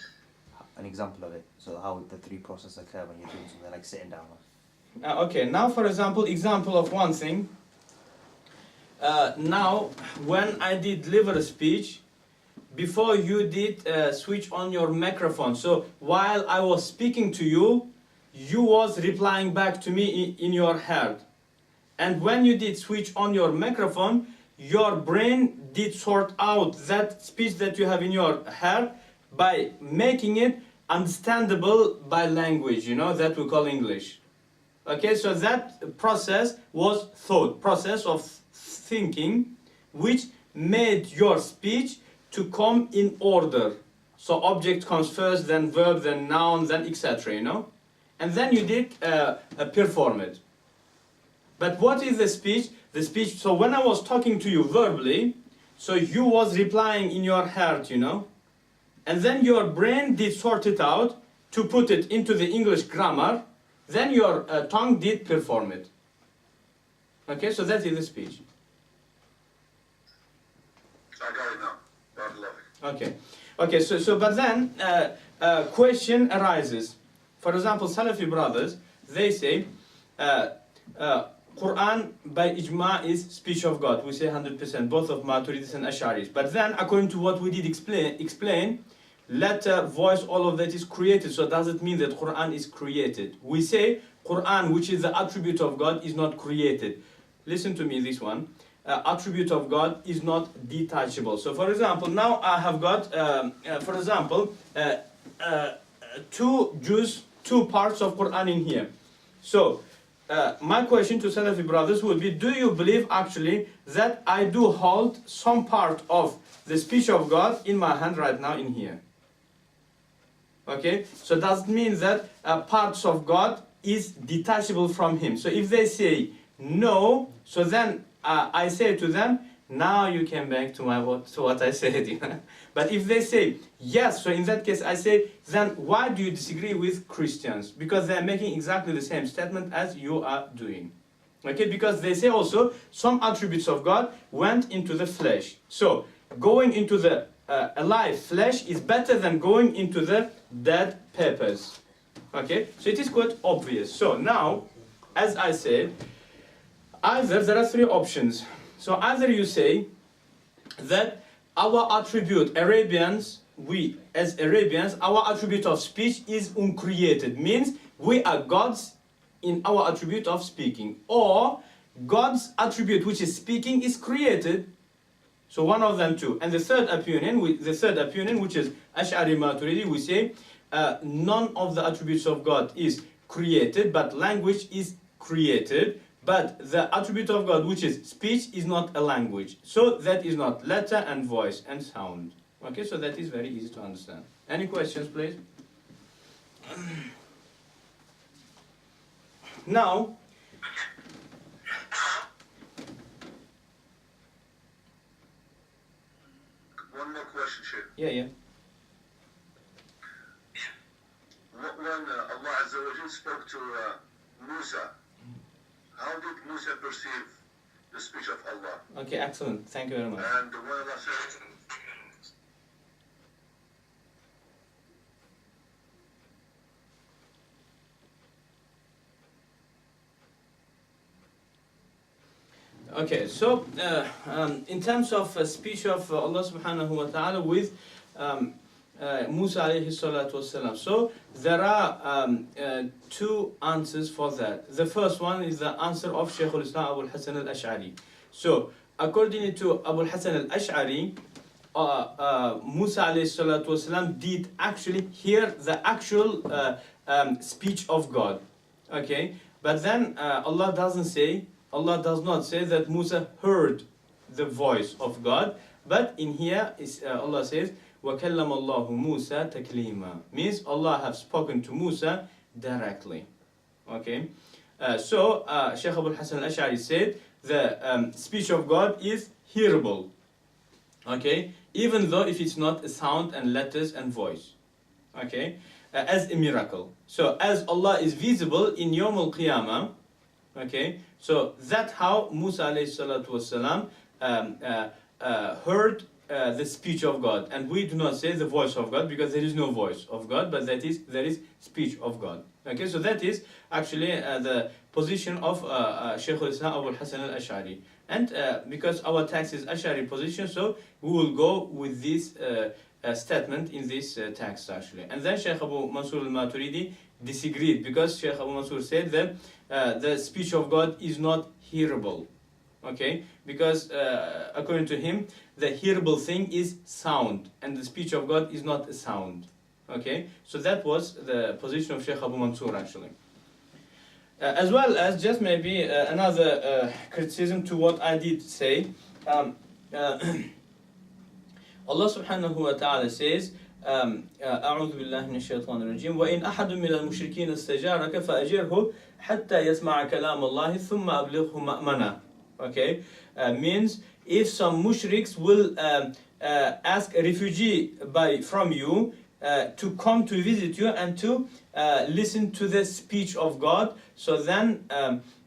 S4: an example of it, so how the three processes occur when you're doing something like sitting down.
S2: Okay, now for example of one thing. Now, when I did deliver a speech, before you did switch on your microphone, so while I was speaking to you, you was replying back to me in your head. And when you did switch on your microphone, your brain did sort out that speech that you have in your head by making it understandable by language, you know, that we call English. Okay, so that process was thought, process of thinking, which made your speech to come in order. So object comes first, then verb, then noun, then etc., you know. And then you did perform it. But what is the speech? The speech, so when I was talking to you verbally, so you was replying in your heart, you know. And then your brain did sort it out to put it into the English grammar. Then your tongue did perform it. Okay, so that is the speech.
S5: I got it now. I love it.
S2: Okay, okay. So but then question arises. For example, Salafi brothers, they say Quran by ijma is speech of God. We say 100%, both of Maturidis and Ash'aris. But then, according to what we did explain, letter, voice, all of that is created. So does it mean that Quran is created? We say Quran, which is the attribute of God, is not created. Listen to me, this one. Attribute of God is not detachable. So for example, now I have got, for example, two parts of Quran in here. So my question to Salafi brothers would be, do you believe actually that I do hold some part of the speech of God in my hand right now in here? Okay, so does it mean that parts of God is detachable from Him? So if they say no, so then I say to them, now you came back to what I said. You know? But if they say yes, so in that case I say, then why do you disagree with Christians? Because they are making exactly the same statement as you are doing. Okay, because they say also some attributes of God went into the flesh. So going into the alive flesh is better than going into the dead papers. Okay, so it is quite obvious. So now, as I said, either there are three options. So either you say that our attribute, Arabians, we as Arabians, our attribute of speech is uncreated, means we are gods in our attribute of speaking, or God's attribute, which is speaking, is created. So one of them too. And the third opinion, which is Ash'ari Maturidi, we say none of the attributes of God is created, but language is created. But the attribute of God, which is speech, is not a language. So that is not letter and voice and sound. Okay, so that is very easy to understand. Any questions, please? Now,
S5: One more question, Sheikh.
S2: yeah.
S5: When Allah Azza wa Jal spoke to Musa, how did Musa perceive the speech of Allah?
S2: Okay, excellent. Thank you very much.
S5: And when Allah said,
S2: Okay, so in terms of speech of Allah subhanahu wa ta'ala with Musa alayhi salatu wasalam. So there are two answers for that. The first one is the answer of Shaykh al-Islam Abu al-Hasan al-Ash'ari. So according to Abu al-Hasan al-Ash'ari, Musa alayhi salatu wasalam did actually hear the actual speech of God. Okay, but then Allah does not say that Musa heard the voice of God, but in here is Allah says, وَكَلَّمَ اللَّهُ مُوسَى تَكْلِيمًا, means Allah have spoken to Musa directly. Okay, so Shaykh Abu al-Hasan al-Ash'ari said the speech of God is hearable. Okay, even though if it's not a sound and letters and voice. Okay, as a miracle. So as Allah is visible in Yawm al-Qiyamah. Okay, so that's how Musa alayhi salatu wasalam heard the speech of God. And we do not say the voice of God, because there is no voice of God, but there is speech of God. Okay, so that is actually the position of Shaykh al-Islam Abu al-Hasan al-Ash'ari. And because our text is Ash'ari position, so we will go with this statement in this text actually. And then Shaykh Abu Mansur al-Maturidi disagreed, because Shaykh Abu Mansur said that the speech of God is not hearable. Okay, because according to him, the hearable thing is sound, and the speech of God is not a sound. Okay, so that was the position of Sheikh Abu Mansur actually. As well as just maybe another criticism to what I did say. Allah subhanahu wa ta'ala says, أعوذ بالله من الشيطان الرجيم وإن أحد من المشركين استجارك فأجره حتى يسمع كلام الله ثم أبلغه مأمنا. Okay, means if some mushriks will ask a refugee from you to come to visit you and to listen to the speech of God, so then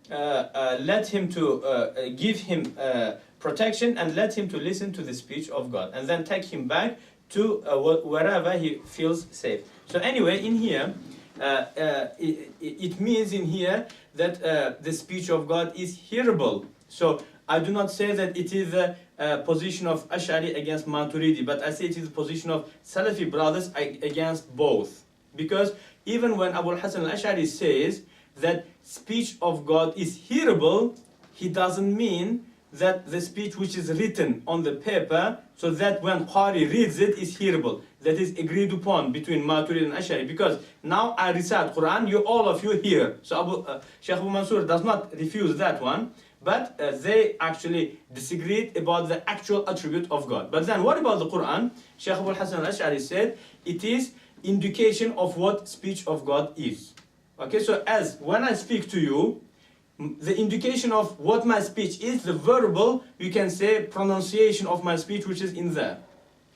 S2: let him to give him protection and let him to listen to the speech of God, and then take him back to wherever he feels safe. So anyway, in here, it means in here that the speech of God is hearable. So I do not say that it is the position of Ash'ari against Maturidi, but I say it is the position of Salafi brothers against both. Because even when Abu al-Hasan al-Ash'ari says that speech of God is hearable, he doesn't mean that the speech which is written on the paper, so that when Qari reads it is hearable. That is agreed upon between Maturidi and Ash'ari. Because now I recite Quran, all of you hear. So Sheikh Abu Mansur does not refuse that one. But they actually disagreed about the actual attribute of God. But then what about the Quran? Sheikh Abu al-Hasan al-Ash'ari said, it is indication of what speech of God is. Okay, so as when I speak to you, the indication of what my speech is, the verbal, you can say pronunciation of my speech which is in there.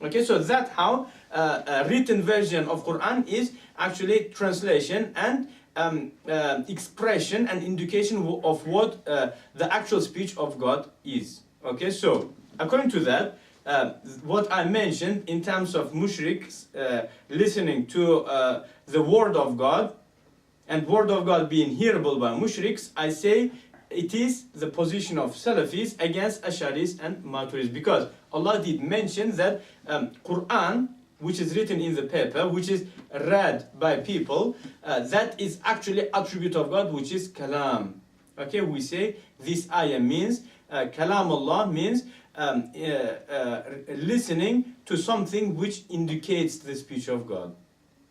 S2: Okay, so that's how a written version of Quran is actually translation and expression and indication of what the actual speech of God is. Okay, so according to that, what I mentioned in terms of mushriks listening to the word of God, and word of God being hearable by mushriks, I say it is the position of Salafis against Ash'aris and Maturidis, because Allah did mention that Quran, which is written in the paper, which is read by people, that is actually attribute of God, which is kalam. Okay, we say this ayah means, kalam Allah means listening to something which indicates the speech of God.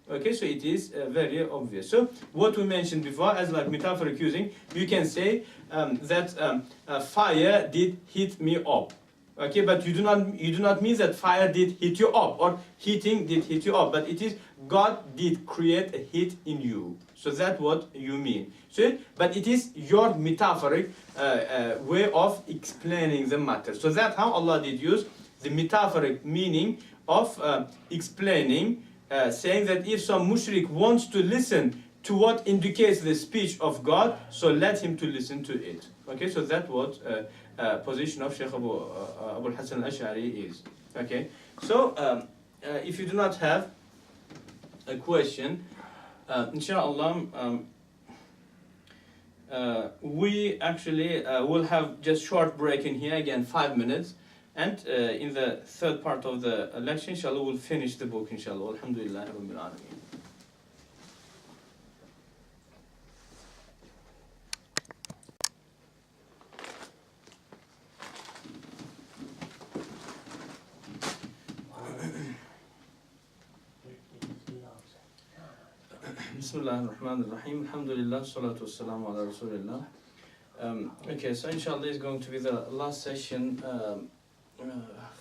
S2: Okay, so it is very obvious. So what we mentioned before, as like metaphoric using, you can say that fire did heat me up. Okay, but you do not mean that fire did heat you up or heating did heat you up, but it is God did create a heat in you. So that's what you mean. So, but it is your metaphoric way of explaining the matter. So that's how Allah did use the metaphoric meaning of explaining, saying that if some mushrik wants to listen to what indicates the speech of God, so let him to listen to it. Okay, so that's what position of Sheikh Abu al-Hasan al-Ash'ari is. Okay, so if you do not have a question, inshallah, we actually will have just short break in here, again 5 minutes, and in the third part of the lecture, inshallah, we'll finish the book, inshallah. Alhamdulillah Rabbil Alameen. Bismillah ar-Rahman ar-Rahim. Alhamdulillah, salatu wassalamu ala Rasulillah. Okay, so inshallah is going to be the last session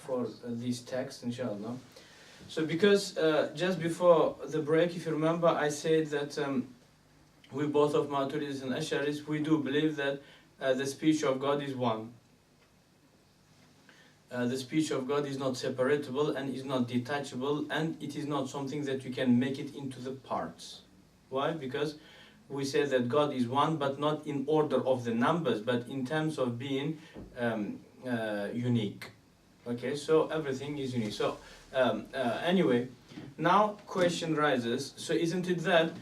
S2: for these texts, inshallah. So because just before the break, if you remember, I said that we both of Maturidis and Ash'aris, we do believe that the speech of God is one. The speech of God is not separable and is not detachable, and it is not something that you can make it into the parts. Why? Because we say that God is one, but not in order of the numbers, but in terms of being unique. Okay, so everything is unique. So anyway, now question rises. So isn't it that,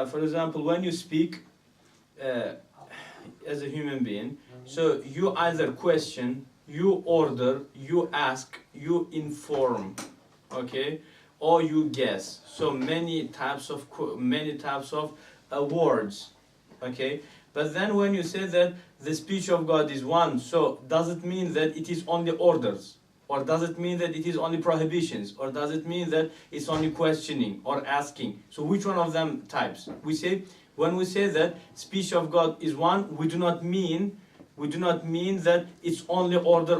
S2: for example, when you speak as a human being, so you either question, you order, you ask, you inform, okay, or you guess. So many types of words, okay. But then when you say that the speech of God is one, so does it mean that it is only orders? Or does it mean that it is only prohibitions? Or does it mean that it's only questioning or asking? So which one of them types? We say, when we say that speech of God is one, we do not mean that it's only order.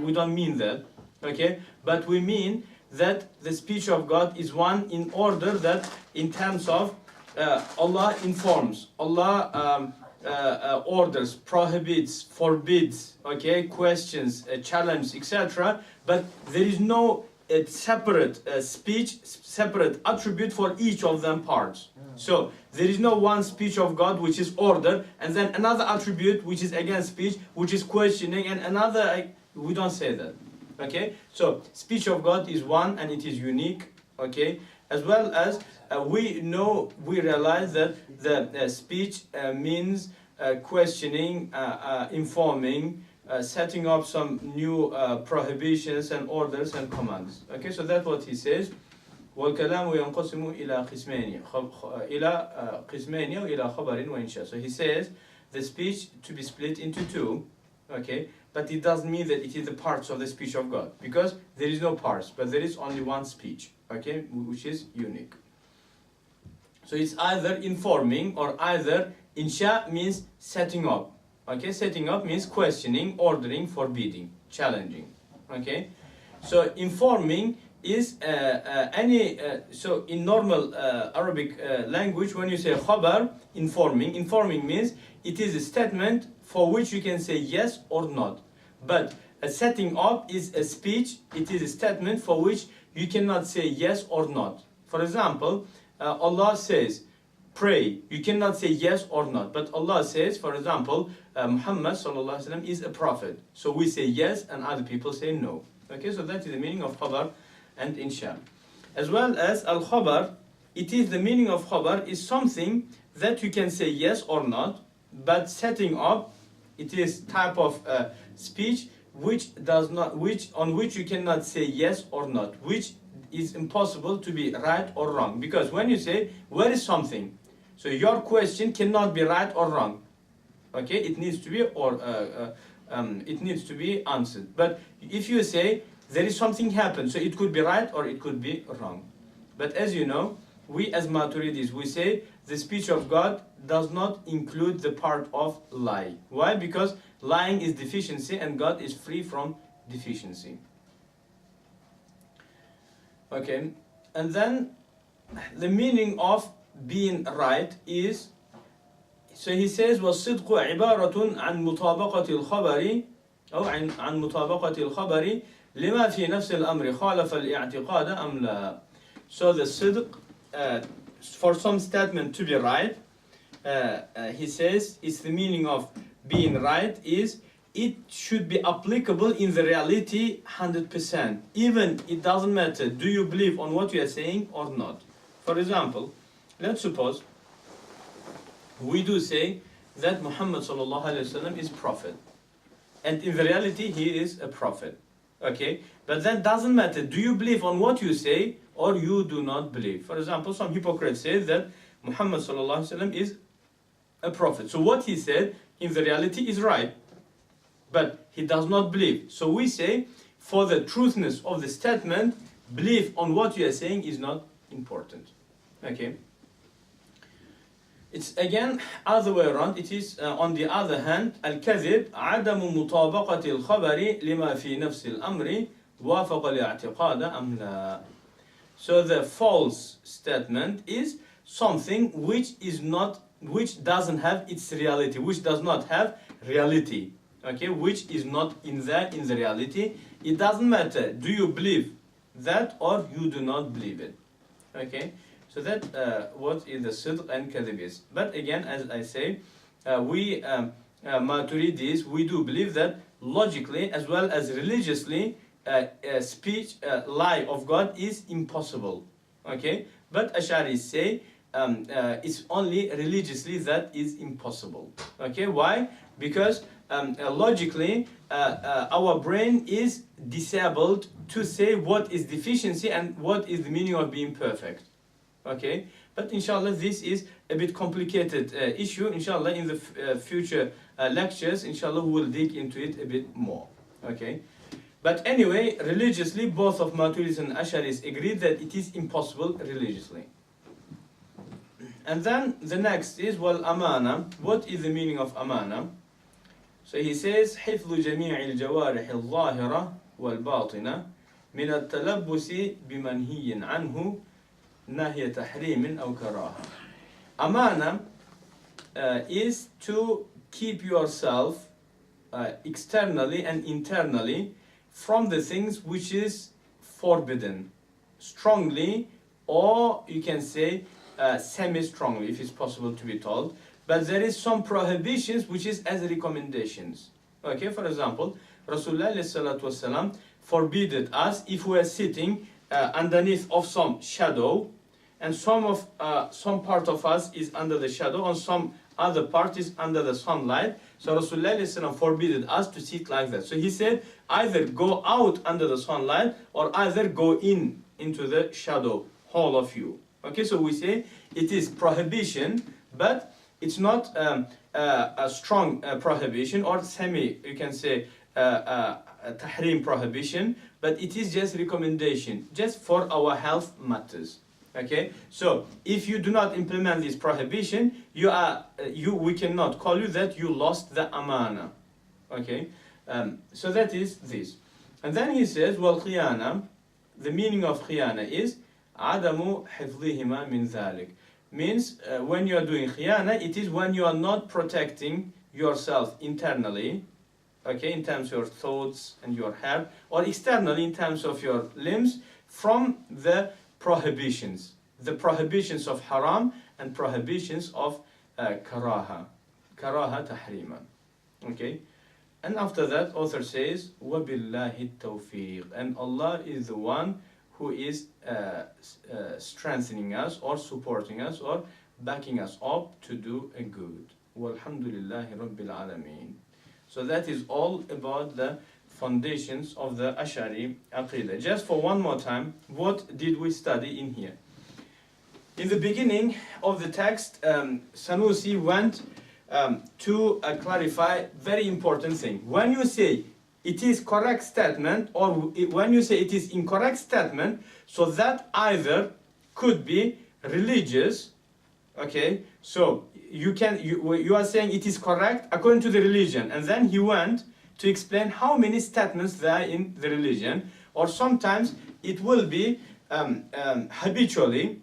S2: We don't mean that, okay? But we mean that the speech of God is one in order that in terms of Allah informs, Allah orders, prohibits, forbids, okay, questions, challenges, etc. But there is no separate speech, separate attribute for each of them parts. So there is no one speech of God which is order, and then another attribute which is again speech, which is questioning, and another, we don't say that. Okay, so speech of God is one and it is unique. Okay, as well as we realize that the speech means questioning, informing, setting up some new prohibitions and orders and commands. Okay, so that's what he says. والكلام ينقسم إلى قسمين وإلى خبر وإنشاء. So he says the speech to be split into two. Okay, but it doesn't mean that it is the parts of the speech of God, because there is no parts, but there is only one speech. Okay, which is unique. So it's either informing or either insha means setting up. Okay, setting up means questioning, ordering, forbidding, challenging. Okay, so informing is so in normal Arabic language, when you say khabar, informing means it is a statement for which you can say yes or not. But a setting up is a speech, it is a statement for which you cannot say yes or not. For example, Allah says, pray. You cannot say yes or not. But Allah says, for example, Muhammad sallallahu alaihi wasallam is a prophet. So we say yes and other people say no. Okay, so that is the meaning of khabar and insha. As well as al-khabar, it is the meaning of khabar is something that you can say yes or not, but setting up, it is type of speech on which you cannot say yes or not, which is impossible to be right or wrong. Because when you say, where is something? So your question cannot be right or wrong. Okay, it needs to be it needs to be answered. But if you say there is something happened, so it could be right or it could be wrong. But as you know, we as Maturidis, we say the speech of God does not include the part of lie. Why? Because lying is deficiency and God is free from deficiency. Okay, and then the meaning of being right is, so he says والصدق عبارة عن مطابقة الخبر أو عن مطابقة الخبر لما في نفس الأمر خالف الاعتقاد أم لا. So the sidq, for some statement to be right, he says it's the meaning of being right is it should be applicable in the reality 100%. Even it doesn't matter, do you believe on what you are saying or not? For example, let's suppose we do say that Muhammad sallallahu alaihi wasallam is prophet, and in the reality he is a prophet. Okay, but that doesn't matter. Do you believe on what you say or you do not believe? For example, some hypocrites say that Muhammad sallallahu alaihi wasallam is a prophet. So what he said in the reality is right, but he does not believe. So we say, for the truthness of the statement, belief on what you are saying is not important. Okay. It's again other way around. It is on the other hand, al-kadhib عدم مطابقة الخبر لما في نفس الأمر وافق الاعتقاد أم لا. So the false statement is something which doesn't have its reality, which does not have reality. Okay, which is not in the reality. It doesn't matter. Do you believe that or you do not believe it? Okay. So that what is the sidq and kadhib is. But again, as I say, we Maturidis, we do believe that logically as well as religiously, speech, lie of God is impossible. Okay, but Ash'aris say it's only religiously that is impossible. Okay, why? Because logically, our brain is disabled to say what is deficiency and what is the meaning of being perfect. Okay, but inshallah this is a bit complicated issue. Inshallah in the future lectures, inshallah we will dig into it a bit more. Okay, but anyway, religiously both of Maturidis and Ash'aris agreed that it is impossible religiously. And then the next is, well, amana. What is the meaning of amana? So he says, حفظ جميع الجوارح الظاهرة والباطنة من التلبس بمنهي عنه نهي تحريم أو كراهة. Amana is to keep yourself externally and internally from the things which is forbidden, strongly, or you can say semi-strongly, if it's possible to be told. But there is some prohibitions which is as recommendations. Okay, for example, Rasulullah ﷺ forbidden us if we are sitting underneath of some shadow, and some part of us is under the shadow, and some other part is under the sunlight. So Rasulullah ﷺ forbidden us to sit like that. So he said, either go out under the sunlight or either go into the shadow, all of you. Okay, so we say it is prohibition, but it's not a strong prohibition or semi, you can say, tahrim prohibition, but it is just recommendation, just for our health matters. Okay, so if you do not implement this prohibition, we cannot call you that you lost the amana. Okay, so that is this. And then he says, well, khiyana, the meaning of khiyana is عدم حفظهما من ذلك. Means when you are doing khiyana, it is when you are not protecting yourself internally, okay, in terms of your thoughts and your head, or externally in terms of your limbs, from the prohibitions of haram and prohibitions of karaha tahrima. Okay, and after that author says وَبِاللَّهِ التَّوْفِيقِ, and Allah is the one who is strengthening us or supporting us or backing us up to do a good. Walhamdulillahi Rabbil Alameen. So that is all about the foundations of the Ash'ari aqeeda. Just for one more time, what did we study in here? In the beginning of the text, Sanusi went to clarify very important thing. When you say it is correct statement, or when you say it is incorrect statement, so that either could be religious, okay, so you are saying it is correct according to the religion, and then he went to explain how many statements there are in the religion, or sometimes it will be habitually,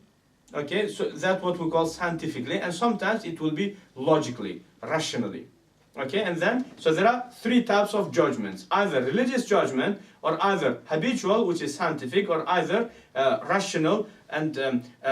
S2: okay, so that's what we call scientifically, and sometimes it will be logically, rationally. Okay, and then, so there are three types of judgments, either religious judgment, or either habitual, which is scientific, or either rational and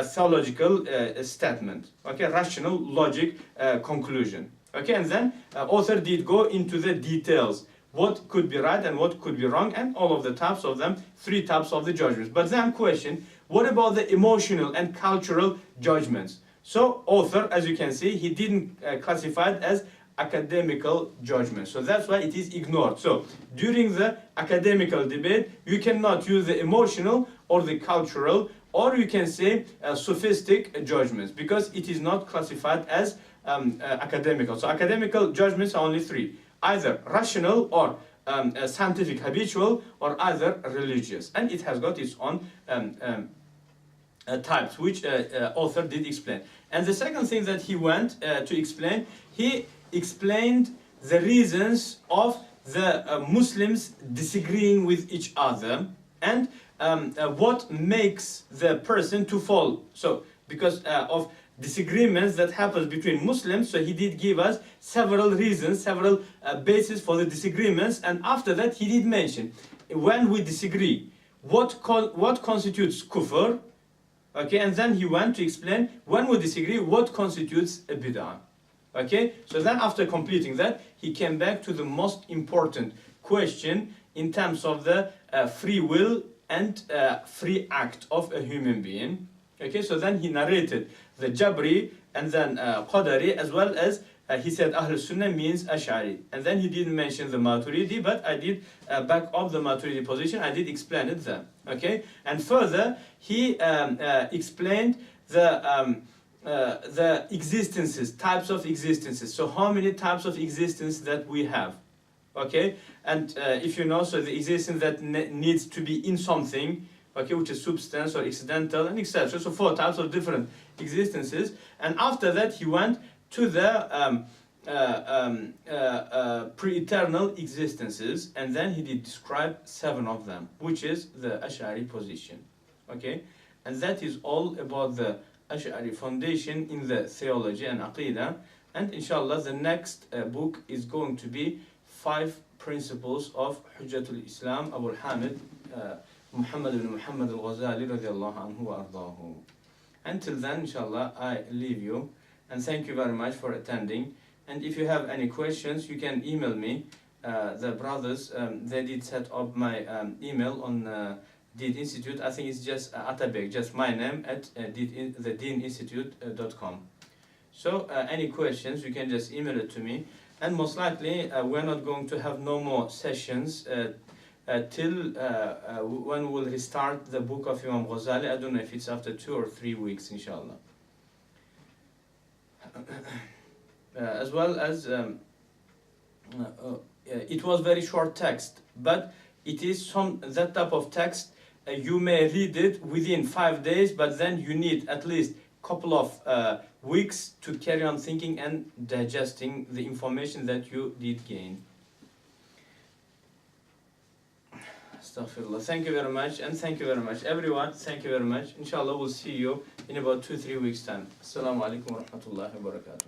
S2: theological statement. Okay, rational logic conclusion. Okay, and then author did go into the details, what could be right and what could be wrong, and all of the types of them, three types of the judgments. But then question, what about the emotional and cultural judgments? So author, as you can see, he didn't classify it as academical judgment, so that's why it is ignored. So during the academical debate, you cannot use the emotional or the cultural, or you can say sophistic judgments, because it is not classified as academical. So academical judgments are only three, either rational or scientific habitual, or either religious, and it has got its own types, which author did explain. And the second thing that he went to explain, he explained the reasons of the Muslims disagreeing with each other, and what makes the person to fall. So because of disagreements that happens between Muslims, so he did give us several reasons, several bases for the disagreements, and after that he did mention, when we disagree, what constitutes kufr, okay, and then he went to explain, when we disagree, what constitutes a bid'ah. Okay, so then after completing that, he came back to the most important question in terms of the free will and free act of a human being. Okay, so then he narrated the Jabri and then Qadari, as well as he said Ahl Sunnah means Ash'ari, and then he didn't mention the Maturidi, but I did back up the Maturidi position. I did explain it there. Okay, and further he explained the existences, types of existences. So how many types of existence that we have? Okay, and if you know, so the existence that needs to be in something, okay, which is substance or accidental and etc. So 4 types of different existences, and after that he went to the pre-eternal existences, and then he did describe 7 of them, which is the Ash'ari position. Okay, and that is all about the Ash'ari foundation in the theology and aqeeda. And inshallah the next book is going to be 5 principles of Hujjatul Islam Abu al-Hamid Muhammad ibn Muhammad al-Ghazali radiyallahu anhu wa ardahu. Until then, inshallah, I leave you, and thank you very much for attending. And if you have any questions, you can email me. The brothers, they did set up my email on Deed Institute. I think it's just Atabek, just my name, at thedeaninstitute.com. So any questions, you can just email it to me. And most likely, we're not going to have no more sessions till when we'll restart the book of Imam Ghazali. I don't know if it's after 2 or 3 weeks, inshallah. As well as it was very short text, but it is that type of text you may read it within 5 days, but then you need at least a couple of weeks to carry on thinking and digesting the information that you did gain. Astaghfirullah. Thank you very much, and thank you very much everyone. Thank you very much. Inshallah we'll see you in about 2-3 weeks time. Assalamu alaikum wa rahmatullahi wa barakatuh.